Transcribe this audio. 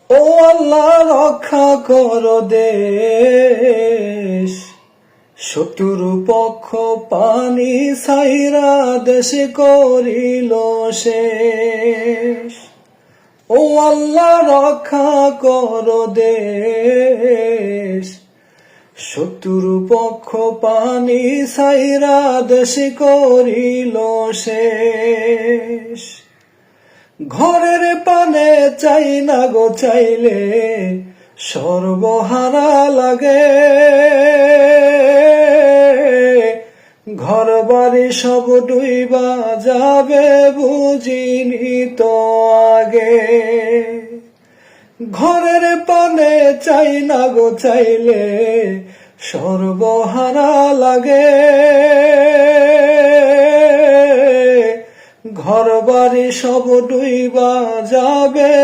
ও আল্লাহ রক্ষা করো দেশ, শত্রু পক্ষ পানি ছাইরা দেশে করিল শেষ। ও আল্লাহ রক্ষা করো দেশ, শত্রু পক্ষ পানি ছাইরা দেশে করিল শেষ। ঘরের পানে চাই না গো চাইলে সর্বহারা লাগে, ঘর বাড়ি সব ডুইবা যাবে বুঝিনি তো আগে। ঘরের পানে চাই না গো চাইলে সর্বহারা লাগে, ঘর বাড়ি সব ডুইবা যাবে